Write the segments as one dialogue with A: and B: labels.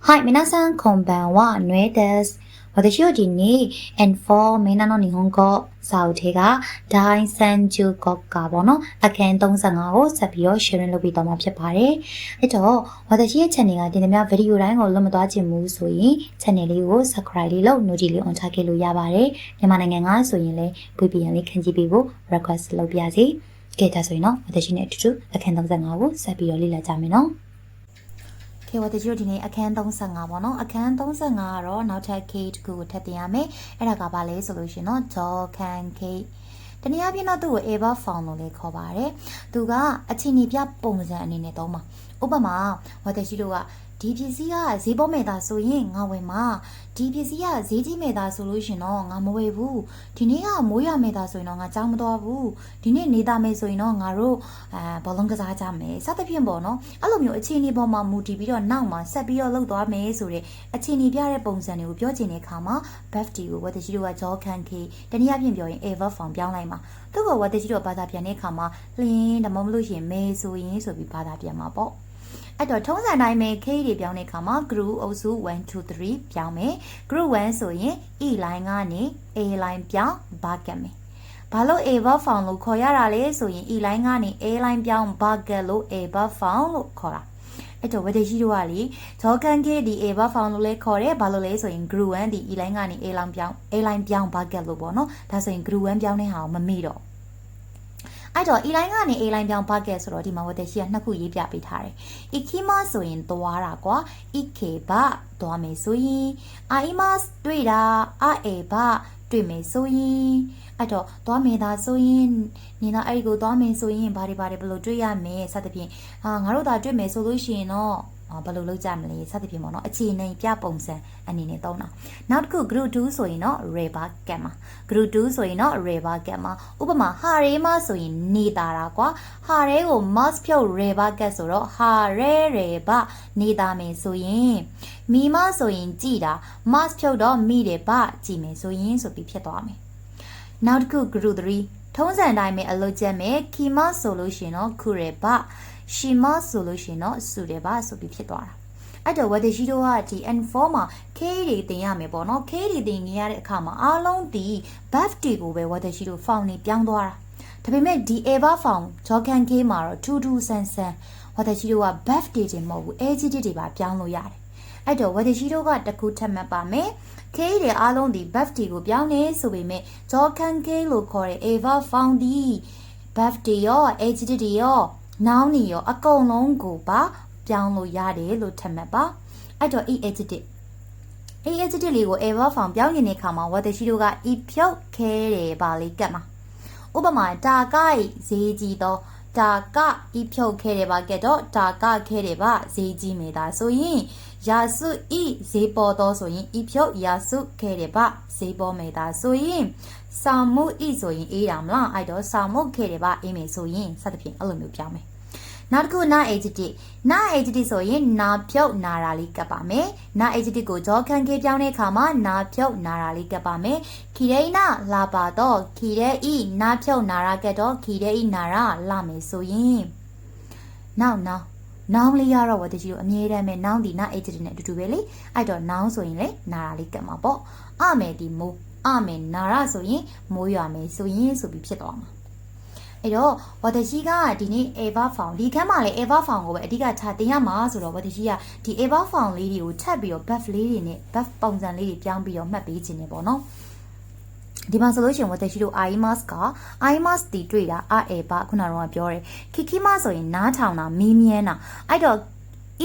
A: はい、皆さんこんばんは、ぬえです。私はに N4 みんなの日本語စာအုပ်ထဲက第30国家ပေါ့နော်အခန်း35ကိုဆက်ပြီးတော့ sharing လုပ်ပြီးတော့မှာဖြစ်ပါတယ်။အဲ့တော့私ရဲ့ channel ကဒီနေ့ဗီဒီယိုတိုင်းကိုလွတ်မသွားချင်ဘူးဆိုရင် channel လေးကို subscribe လေးလုပ် notification လေး on ချခဲ့လို့ရပါတယ်။မြန်မာနိုင်ငံကဆိုရင်လည်း VPN လေးခန့်ကြည့်ပေးဖို့ request လုပ်ပြစီ။ကဲဒါဆိုရင်တော့私နဲ့အတူတူအခန်း35ကိုဆက်ပြီးတော့လေ့လာကြမယ်နော်။ခေဝတကျိုဒီနေ့အခန်း35ပေါ့နော်အခန်း35ကတော့နောက်ထပ် K တခုကိုထပ်တင်ရမယ်အဲ့ဒါကဘာလဲဆိုလို့ရှင်နော် Jokan K တနည်းအားဖြင့်တော့သူ့ကို Eva Found လို့လည်းခေါ်ပါတယ်သူကအချင်းကြီးပြပုံစံအနေနဲ့သုံးပါဥပမာဝတရှိတို့ကဒီပစ္စည်းကဈေးပေါ်မဲ့တာဆိုရင်ငါဝယ်မှာဒီပစ္စည်းကဈေးကြီးမဲ့တာဆိုလို့ရှင်တော့ငါမဝယ်ဘူးဒီနေ့ကမိုးရမဲ့တာဆိုရင်တော့ငါကြောင်းမသွားဘူးဒီနေ့နေတာမဲ့ဆိုရင်တော့ငါတို့ဘောလုံးကစားကြမယ်စသဖြင့်ပေါ့နော်အဲ့လိုမျိုးအခြေအနေပေါ်မှာမူတည်ပြီးတော့နောက်မှာဆက်ပြီးတော့လှုပ်သွားမယ်ဆိုတဲ့အခြေအနေပြတဲ့ပုံစံတွေကိုပြောချင်တဲ့အခါမှာ Bafti ကိုဝတရှိတို့က Jokan K တနည်းအားဖြင့်ပြောရင် Eva Found ပြောင်းလိုက်မှာသူ့ကိုဝတရှိတို့ဘာသာပြန်တဲ့အခါမှာလင်းဒါမှမဟုတ်လို့ရှိရင်မဲဆိုရင်ဆိုပြီးဘာသာပြန်မှာပေါ့အဲ့တော့ထုံးစံတိုင်းပဲ K တွေပြောင်းတဲ့အခါမှာ group အုပ်စု1 2 3ပြောင်းမယ် group 1ဆိုရင် E line ကနေ A line ပြောင်း bucket မယ်ဘာလို့ Eva Found လို့ခေါ်ရတာလဲဆိုရင် E line ကနေ A line ပြောင်း bucket လို့ Eva Found လို့ခေါ်တာအဲ့တော့ဝတရှိတို့ကလေဂျောကန်ကေဒီ Eva Found လို့လဲခေါ်တယ်ဘာလို့လဲဆိုရင် group 1ဒီ E line ကနေ A line ပြောင်း A line ပြောင်း bucket လို့ပေါ့နော်ဒါဆိုရင် group 1ပြောင်းတဲ့ဟာကိုမမေ့တော့အဲ့တော့ E line ကနေ A line ပြောင်း bucket ဆိုတော့ဒီမှာဝတရှိကနှစ်ခုရေးပြပေးထားတယ် ikima ဆိုရင်သွားတာကွာ ikeba သွားမယ်ဆိုရင် aimas တွေ့တာ aeba တွေ့မယ်ဆိုရင်အဲ့တော့သွားမယ်သာဆိုရင်နေတော့အဲ့ဒီကိုသွားမယ်ဆိုရင်ဘာတွေဘယ်လိုတွေ့ရမလဲစသဖြင့်ငါတို့သာတွေ့မယ်ဆိုလို့ရှိရင်တော့ဘယ်လိုလုပ်ကြမလဲစသဖြင့်ပေါ့နော်အခြေအနေပြပုံစံအနေနဲ့သုံးတာနောက်တစ်ခု group 2ဆိုရင်တော့ river gap မှာ group 2ဆိုရင်တော့ river gap မှာဥပမာဟာရဲမဆိုရင်နေတာတာကွာဟာရဲကို mask ဖြုတ် river gap ဆိုတော့ဟာရဲနေတာမယ်ဆိုရင်မိမဆိုရင်ကြည်တာ mask ဖြုတ်တော့မိတယ်ဗကြည်မယ်ဆိုရင်ဆိုပြီးဖြစ်သွားမယ်နောက်တစ်ခု group 3ထုံးစံတိုင်းပဲအလုပ်ကျက်မယ်ခီမဆိုလို့ရှိရင်တော့ခုရဲဗရှီမဆိုလို့ရှိရင်တော့စုတယ်ဗဆိုပြီးဖြစ်သွားတာအဲ့တော့ဝတရှိတို့ကဒီ N4 မှာ K တွေတင်ရမယ်ပေါ့နော် K တွေတင်နေရတဲ့အခါမှာအားလုံးဒီ Bafti ကိုပဲဝတရှိတို့ Found နေပြောင်းသွားတာဒါပေမဲ့ဒီ Eva Found Jokan K မှာတော့ထူးဆန်းဝတရှိတို့က Bafti တင်မဟုတ်ဘူး adjective တွေပါပြောင်းလို့ရတယ်အဲ့တော့ဝတရှိတို့ကတခုထပ်မှတ်ပါမယ် K တွေအားလုံးဒီ Bafti ကိုပြောင်းနေဆိုပေမဲ့ Jokan K လို့ခေါ်တဲ့ Eva Found ဒီ Bafti ရော adjective တွေရောnoun တွေရောအကုန်လုံးကိုပါပြောင်းလို့ရတယ်လို့ထပ်မှတ်ပါအဲ့တော့ adjective adjective လေးကို Eva Found ပြောင်းနေတဲ့အခါမှာဝတရှိတို့က e ဖြုတ်ခဲတယ်ပါလေးကတ်မှာဥပမာတာကိုက်ဈေးကြီးတော့တာက e ဖြုတ်ခဲတယ်ပါကတ်တော့တာကခဲတယ်ပါဈေးကြီးမယ်ဒါဆိုရင်ရာစု e ဈေးပေါ်တော့ဆိုရင် e ဖြုတ်ရာစုခဲတယ်ပါဈေးပေါ်မယ်ဒါဆိုရင်စာမှု e ဆိုရင်အေးတာမလားအဲ့တော့စာမှုခဲတယ်ပါအေးမယ်ဆိုရင်စသဖြင့်အဲ့လိုမျိုးပြောင်းမယ်နောက်တစ်ခုနာ adjective ဆိုရင်နာဖြုတ်နာရာလေးကပ်ပါမယ်နာ adjective ကိုဂျောခံကေပြောင်းတဲ့အခါမှာနာဖြုတ်နာရာလေးကပ်ပါမယ်ခီရဲနာလာပါတော့ခီရဲဤနာဖြုတ်နာရာကပ်တော့ခီရဲဤနာရာလာမယ်ဆိုရင်နောက်နောင်လေးရတော့ဝတကြီးတို့အမြဲတမ်းပဲနောင်ဒီနာ adjective နဲ့အတူတူပဲလေအဲ့တော့နောင်ဆိုရင်လေနာရာလေးကပ်မှာပေါ့အမယ်ဒီမိုးအမယ်နာရာဆိုရင်မိုးရွာမယ်ဆိုရင်ဆိုပြီးဖြစ်သွားမှာအဲ့တော့ဝတရှိကဒီနေ့ Eva Found ဒီခန်းမှာလည်း Eva Found ကိုပဲအဓိကထားတင်ရမှာဆိုတော့ဝတရှိကဒီ Eva Found လေးတွေကိုထပ်ပြီးတော့ buff လေးတွေနဲ့ buff ပုံစံလေးတွေပြောင်းပြီးတော့မှတ်ပေးခြင်းနေပေါ့နော်ဒီမှာဆိုလို့ရှိရင်ဝတရှိတို့ imas တီတွေ့တာအဲပါခုနကတော့ပြောတယ် kikima ဆိုရင်နားထောင်တာမီးမြန်းတာအဲ့တော့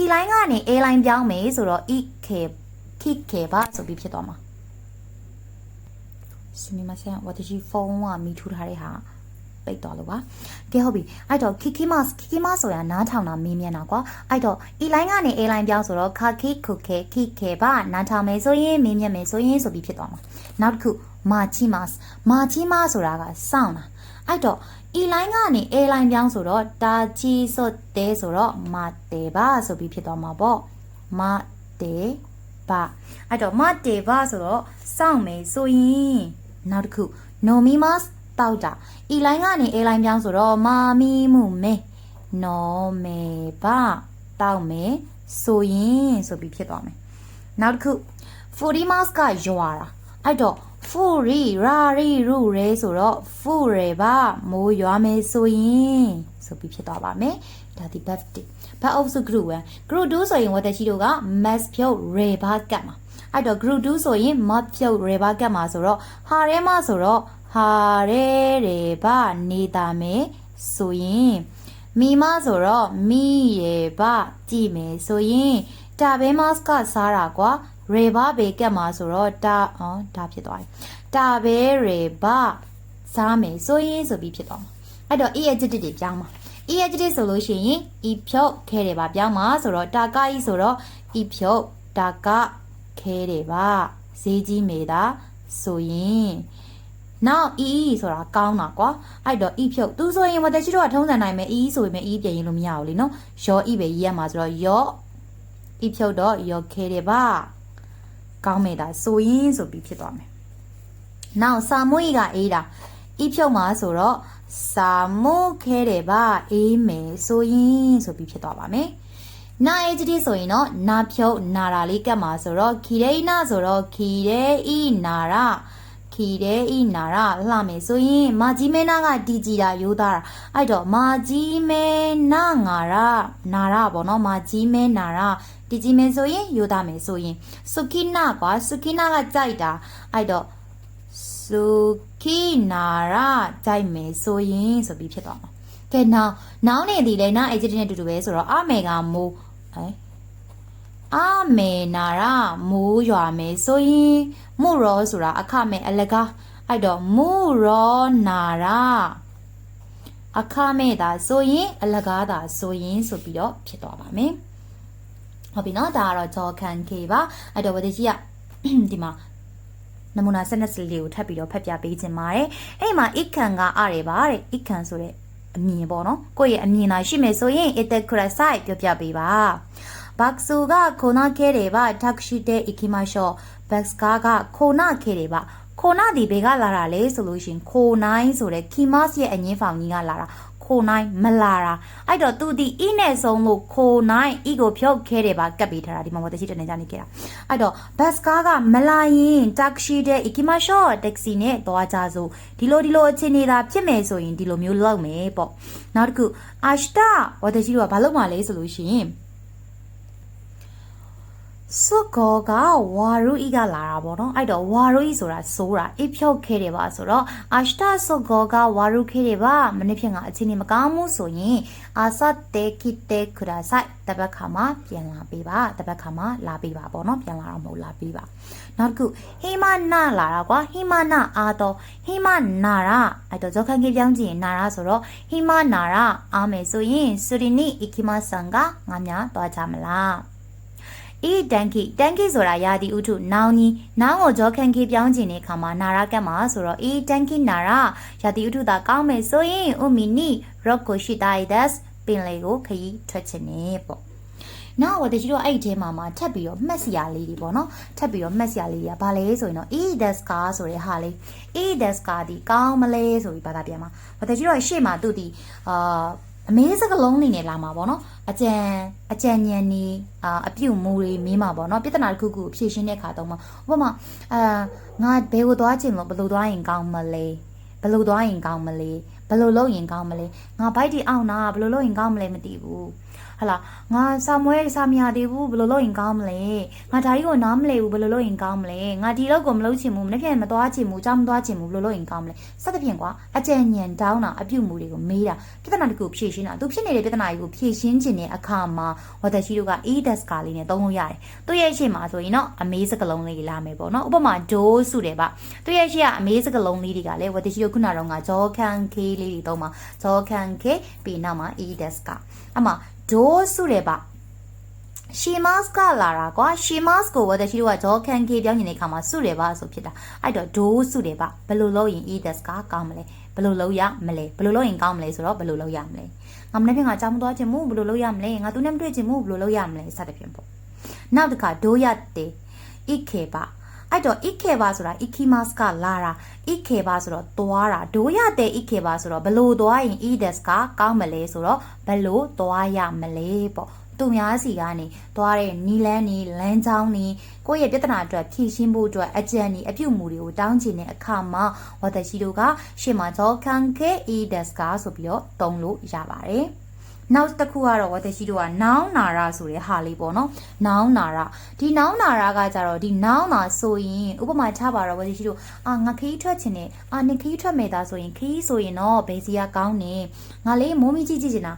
A: e line ကနေ a line ပြောင်းမယ်ဆိုတော့ kike ပါဆိုပြီးဖြစ်သွားမှာစမီမဆန်ဝတရှိဖုန်းကမီထူထားတဲ့ဟာပိတ်သွားလို့ပါကဲဟုတ်ပြီအဲ့တော့ kikima ဆိုတာနားထောင်တာမင်းမြန်တာကွာအဲ့တော့ e line ကနေ a line ပြောင်းဆိုတော့ kaki kuke kike ပါနားထောင်မယ်ဆိုရင်မင်းမြန်မယ်ဆိုရင်ဆိုပြီးဖြစ်သွားမှာနောက်တစ်ခု machimas ဆိုတာကစောင့်တာအဲ့တော့ e line ကနေ a line ပြောင်းဆိုတော့တာချီဆိုတဲဆိုတော့ mate ပါဆိုပြီးဖြစ်သွားမှာပေါ့ mate ပါအဲ့တော့ mate ပါဆိုတော့စောင့်မယ်ဆိုရင်နောက်တစ်ခု nomimasတောက်တာ e line ကနေ a line ပြောင်းဆိုတော့မာမီမှုမဲနော်မဲပါတောက်မဲ ဆိုရင်ဆိုပြီးဖြစ်သွားမယ်နောက်တစ်ခုဖူရီမတ်ကရွာတာအဲ့တော့ဖူရီရာရီရူရဲဆိုတော့ဖူရဲပါမိုးရွာမယ်ဆိုရင်ဆိုပြီးဖြစ်သွားပါမယ်ဒါဒီ birthday ဘာ also group 1 group 2ဆိုရင်ဝတ်တရှိတို့က mass ဖြုတ်ရေဘာကတ်မှာအဲ့တော့ group 2ဆိုရင် math ဖြုတ်ရေဘာကတ်မှာဆိုတော့ဟာရဲမှာဆိုတော့ဟာရဲရေဘာနေတာမယ်ဆိုရင်မိမဆိုတော့မိရေဘာကြည့်မယ်ဆိုရင်ဒါပဲ mask ကစားတာကွာရေဘာဘေကတ်မှာဆိုတော့ဒါဖြစ်သွားတယ်ဒါပဲရေဘာစားမယ်ဆိုရင်ဆိုပြီးဖြစ်သွားမှာအဲ့တော့ e adjective တွေပြောင်းမှာ e adjective ဆိုလို့ရှိရင် e ဖြုတ်ခဲတယ်ပါပြောင်းမှာဆိုတော့တာကကြီးဆိုတော့ e ဖြုတ်တာကခဲတယ်ပါဈေးကြီးမေတာဆိုရင်နောက် e ဆိုတာကောင်းတာကွာအဲ့တော့ e ဖြုတ်သူဆိုရင်ဝတ်တရှိတော့ထုံးစံနိုင်မယ် e ဆိုရင် e ပြင်ရင်လို့မရဘူးလीနော်ရော e ပဲရေးရမှာဆိုတော့ရော e ဖြုတ်တော့ရောခဲတယ်ပါကောင်းမေတာဆိုရင်ဆိုပြီးဖြစ်သွားမယ်နောက်စာမွေးကအေးတာ e ဖြုတ်မှာဆိုတော့စာမိုးခဲတယ်ပါအေးမယ်ဆိုရင်ဆိုပြီးဖြစ်သွားပါမယ်နာအေးကြီးဆိုရင်တော့နာဖြုတ်နာတာလေးကတ်မှာဆိုတော့ခီရဲနာဆိုတော့ခီရဲဤနာရခီရဲဤနာရလှမယ်ဆိုရင်မာကြီးမဲနာကဒီကြည်တာရိုးသားတာအဲ့တော့မာကြီးမဲနာငါရနာရပေါ့နော်မာကြီးမဲနာရဒီကြီးမဲဆိုရင်ရိုးသားမယ်ဆိုရင်စုခိနာကွာစုခိနာကကြိုက်တာအဲ့တော့စုခိနာရကြိုက်မယ်ဆိုရင်ဆိုပြီးဖြစ်သွားမှာကဲနောင်နေသည်လဲနာအေဂျင့်နဲ့တူတူပဲဆိုတော့အမေကမိုးအမေနာရမိုးရွာမယ်ဆိုရင်မူရောဆိုတာအခမဲ့အလကားအဲ့တော့မူရောနာရအခမဲ့တာဆိုရင်အလကားတာဆိုရင်ဆိုပြီးတော့ဖြစ်သွားပါမယ်ဟုတ်ပြီနော်ဒါကတော့ဂျော်ကန်ကေပါအဲ့တော့ဝတိကြီးကဒီမှာနမူနာ12လေးကိုထပ်ပြီးတော့ဖတ်ပြပေးခြင်းပါတယ်အဲ့မှာ ikan ကအားရပါတဲ့ ikan ဆိုတဲ့အမြင်ပေါ့နော်ကိုယ့်ရဲ့အမြင်သာရှိမယ်ဆိုရင် ite kurasai ပြောပြပေးပါဘတ်ဆူကခိုနာခဲတယ်ပါတက်ရှိတဲ့ ikimashou ဘတ်စကားကခိုနာခဲတယ်ပါခိုနာဒီဘေကလာတာလေဆိုလို့ရှင်ခိုနိုင်ဆိုတဲ့ kimas ရဲ့အငင်းဖောင်ကြီးကလာတာခိုနိုင်မလာတာအဲ့တော့သူဒီ e နဲ့ဆုံးလို့ခိုနိုင် e ကိုဖြုတ်ခဲတယ်ပါကပ်ပေးထားတာဒီမှာမတရှိတဲ့နေကြနေခဲ့တာအဲ့တော့ဘတ်စကားကမလာရင်တက်ရှိတဲ့ ikimashou တက်ဆီနဲ့သွားကြစို့ဒီလိုအချင်းနေတာဖြစ်မယ်ဆိုရင်ဒီလိုမျိုးလုပ်မယ်ပေါ့နောက်တစ်ခုအာရှတာဝတရှိကဘာလုပ်မှလဲဆိုလို့ရှင်စုကောကဝါရူဤကလာတာပေါ့နော်အဲ့တော့ဝါရူဤဆိုတာစိုးတာအဖြုတ်ခဲတယ်ပါဆိုတော့အာရှတာစုကောကဝါရူခဲတယ်ပါမနေ့ဖြင့်ကအချင်းနေမကောင်းမှုဆိုရင်အာဆတ်တေခိတေခရာဆိုင်တပတ်ခါမှာပြန်လာပေးပါတပတ်ခါမှာလာပေးပါပေါ့နော်ပြန်လာတော့မဟုတ်လာပေးပါနောက်တစ်ခုဟိမနာလာတာကွာဟိမနာအားတော့ဟိမနာရာအဲ့တော့ဇောခန်ကြီးပြောင်းကြည့်ရင်နာရာဆိုတော့ဟိမနာရာအားမယ်ဆိုရင်စူရီနီအီကီမဆန်ကငါများသွားကြမလားတန်ကီဆိုတာယာဒီဥထုနောင်ကြီးနောင်ကိုဂျောခန်ခေပြောင်းခြင်းတဲ့အခါမှာနာရကတ်မှာဆိုတော့တန်ကီနာရယာဒီဥထုသာကောင်းမယ်ဆိုရင်ဥမီနီရော့ကိုရှိတာဒက်ပင်လေကိုခရီးထွက်ခြင်းနဲ့ပေါ့နောက်ဝတကြီးတို့အဲ့ဒီထဲမှာထပ်ပြီးတော့မှတ်စရာလေးတွေပေါ့နော်ထပ်ပြီးတော့မှတ်စရာလေးတွေကဘာလဲဆိုရင်တော့deska ဆိုတဲ့ဟာလေးdeska ဒီကောင်းမလဲဆိုပြီးဘာသာပြန်မှာဝတကြီးတို့ရှေ့မှာသူ့ဒီအမေးစကလုံးနေနဲ့လာမှာပေါ့နော်အကြံဉာဏ်နေအပြုတ်မှုတွေမင်းမှာပေါ့နော်ပြဿနာတစ်ခုခုဖြေရှင်းတဲ့ခါတော့မှဥပမာငါဘယ်ကိုသွားချင်လို့ဘယ်လိုသွားရင်ကောင်းမလဲဘယ်လိုသွားရင်ကောင်းမလဲဘယ်လိုလုပ်ရင်ကောင်းမလဲငါဘိုက်တီအောင်နာဘယ်လိုလုပ်ရင်ကောင်းမလဲမသိဘူးဟလာငါစာမွေးစာမရသေးဘူးဘယ်လိုလုပ်ရင်ကောင်းမလဲငါဒါကြီးကိုနားမလဲဘူးဘယ်လိုလုပ်ရင်ကောင်းမလဲငါဒီလောက်ကိုမလုပ်ချင်ဘူးမနေ့ပြန်မသွားချင်ဘူးကြောက်မသွားချင်ဘူးဘယ်လိုလုပ်ရင်ကောင်းမလဲစသဖြင့်ကွာအကြံဉာဏ်တောင်းတာအပြုတ်မှုတွေကိုမေးတာပြဿနာတခုဖြေရှင်းတာသူဖြစ်နေတဲ့ပြဿနာတွေကိုဖြေရှင်းခြင်းတဲ့အခါမှာဝတရှိတို့က deska လေးနဲ့သုံးလို့ရတယ်သူရဲ့ရှေ့မှာဆိုရင်တော့အမေးစကလုံးလေးလာမယ်ပေါ့နော်ဥပမာဒိုးစုတယ်ဗျသူရဲ့ရှေ့ကအမေးစကလုံးလေးတွေကလည်းဝတရှိတို့ခုနကတော့ငါဂျောခန်ခေးလေးတွေသုံးမှာဂျောခန်ခေးပြီးနောက်မှာ deska အမှဒိုးစုတယ်ဗျရှီမတ်ကလာတာကွာရှီမတ်ကိုဝတ်တဲ့ရှိတော့ဂျောခန်ကေပြောင်းနေတဲ့ခါမှာစုတယ်ပါဆိုဖြစ်တာအဲ့တော့ဒိုးစုတယ်ပါဘယ်လိုလုပ်ရင်deska ကောင်းမလဲဘယ်လိုလုပ်ရမလဲဘယ်လိုလုပ်ရင်ကောင်းမလဲဆိုတော့ဘယ်လိုလုပ်ရမလဲငါမနေ့ကငါကြောင်းမသွားချင်ဘူးဘယ်လိုလုပ်ရမလဲငါသူနဲ့မတွေ့ချင်ဘူးဘယ်လိုလုပ်ရမလဲစသဖြင့်ပေါ့နောက်တစ်ခါဒိုးရတဲ့ဣခေပါအဲ့တော့ဣခေပါဆိုတာဣခိမတ်ကလာတာဣခေပါဆိုတော့သွားတာဒိုးရတဲ့ဣခေပါဆိုတော့ဘယ်လိုသွားရင်deska ကောင်းမလဲဆိုတော့ဘယ်လိုသွားရမလဲပေါ့သူ သူများစီကနေသွားတဲ့နီလန်းနေလမ်းကြောင်းနေကိုယ့်ရဲ့ပြဿနာအတွက်ဖြေရှင်းဖို့အတွက်အကြံနေအပြုတ်မှုတွေကိုတောင်းချင်တဲ့အခါမှာဝတရှိတို့ကရှေ့မှာဂျောကန်ကေအီဒက်စကာဆိုပြီးတော့သုံးလို့ရပါတယ်နောက်တစ်ခုကတော့ဝတရှိတို့ကနောင်းနာရဆိုတဲ့ဟာလေးပေါ့နော်နောင်းနာရဒီနောင်းနာရကကြတော့ဒီနောင်းနာဆိုရင်ဥပမာချပါတော့ဝတရှိတို့ငါခီးထွက်ချင်တယ်နခီးထွက်မယ်သားဆိုရင်ခီးဆိုရင်တော့ဘယ်စီကကောင်းနေငါလေးမိုးမီကြီးကြည့်ချင်တာ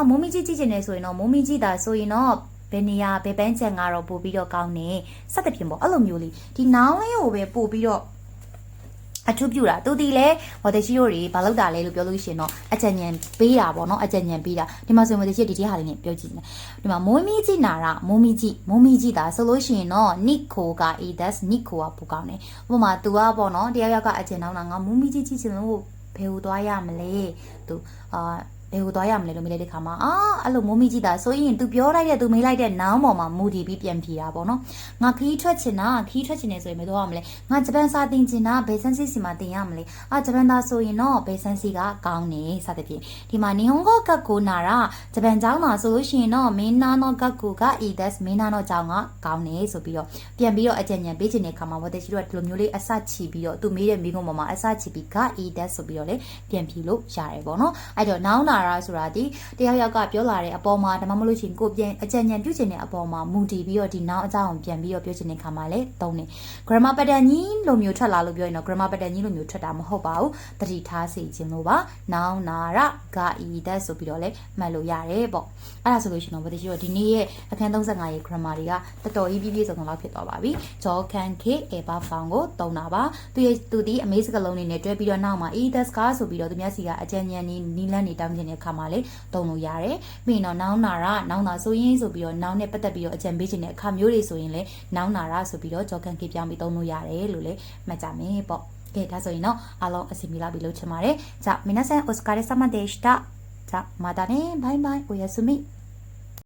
A: မိုးမီကြီးကြည့်ချင်တယ်ဆိုရင်တော့မိုးမီကြီးသားဆိုရင်တော့ဘယ်နေရာဘယ်ပန်းချန်ကတော့ပို့ပြီးတော့ကောင်းနေစသဖြင့်ပေါ့အဲ့လိုမျိုးလေးဒီနောင်းလေးကိုပဲပို့ပြီးတော့အထူးပြတာသူဒီလဲဝတရှိတို့တွေဘာလုပ်တာလဲလို့ပြောလို့ရှိရင်တော့အကြံဉာဏ်ပေးတာပေါ့နော်အကြံဉာဏ်ပေးတာဒီမှာဆိုရင်ဝတရှိဒီဟာလေးနဲ့ပြောကြည့်နေဒီမှာမိုးမီကြီးနာတာမိုးမီကြီးတာဆိုလို့ရှိရင်တော့နိခိုက that's နိခိုကပိုကောင်းတယ်ဥပမာ तू ကပေါ့နော်တရားရောက်ကအကြံတောင်းတာငါမိုးမီကြီးချင်လို့ဘယ်ဟိုသွားရမလဲ तू ဘယ်ကိုသွားရမလဲလို့မေးလိုက်တဲ့ခါမှာအဲ့လိုမိုးမီကြီးတာဆိုရင် तू ပြောလိုက်တဲ့ तू မေးလိုက်တဲ့နောင်းပေါ်မှာမူတည်ပြီးပြန်ဖြေတာပေါ့နော်ငါခီးထွက်ချင်နေဆိုရင်မသွားရမလဲငါဂျပန်စာသင်ချင်တာဘယ်ဆန်းစီစီမှာသင်ရမလဲဂျပန်သားဆိုရင်တော့ဘယ်ဆန်းစီကကောင်းနေစသဖြင့်ဒီမှာနီဟွန်ဂိုကတ်ကိုနာတာဂျပန်ကျောင်းမှာဆိုလို့ရှိရင်တော့မင်းနာနောကတ်ကိုက that's မင်းနာနောကျောင်းကကောင်းနေဆိုပြီးတော့ပြန်ပြီးတော့အကြံဉာဏ်ပေးချင်တဲ့ခါမှာဝတ်တဲ့ရှိတော့ဒီလိုမျိုးလေးအစချီပြီးတော့ तू မေးတဲ့မိကုန်းပေါ်မှာအစချီပြီးက that's ဆိုပြီးတော့လေပြန်ဖြေလို့ရတယ်ပေါ့နော်အဲ့တော့နောင်းနာရာဆိုတာဒီတယောက်ယောက်ကပြောလာတဲ့အပေါ်မှာဒါမှမဟုတ်ရှင်ကိုပြန်အကြံဉာဏ်ပြုချင်တဲ့အပေါ်မှာမူတည်ပြီးတော့ဒီနောင်းအကြောင်းပြန်ပြီးတော့ပြောချင်တဲ့ခါမှာလေသုံးတယ် grammar pattern ကြီးလိုမျိုးထွက်လာလို့ပြောရင်တော့ grammar pattern ကြီးလိုမျိုးထွက်တာမဟုတ်ပါဘူးတတိထားစေခြင်းလို့ပါနောင်းနာရဂါဤthat ဆိုပြီးတော့လေမှတ်လို့ရတယ်ပေါ့အဲ့ဒါဆိုလို့ရှင်တော့ဗတိရှိတော့ဒီနေ့ရဲ့အခန်း35ရဲ့ grammar တွေကတော်တော်ကြီးပြည့်စုံလောက်ဖြစ်သွားပါပြီဂျောကန်ခေ ever found ကိုသုံးတာပါသူဒီအမေးစကလုံးလေးနဲ့တွဲပြီးတော့နောက်မှာ that's ကဆိုပြီးတော့သူများစီကအကြံဉာဏ်နီလန်းနေတောင်းချင်တဲ့ခါမှာလေသုံးလို့ရတယ်ပြီးရင်တော့နောင်းနာရနောင်းနာဆိုရင်ဆိုပြီးတော့နောင်းနဲ့ပတ်သက်ပြီးတော့အကြံပေးခြင်းတဲ့အခါမျိုးတွေဆိုရင်လေနောင်းနာရဆိုပြီးတော့ဂျောကန်ခေပြောင်းပြီးသုံးလို့ရတယ်လို့လေမှတ်ကြမယ်ပေါ့ကဲဒါဆိုရင်တော့အားလုံးအစီအမီလာပြီးလုပ်ချင်ပါတယ်じゃあ皆さんお疲れ様でしたじゃあまたねバイバイおやすみ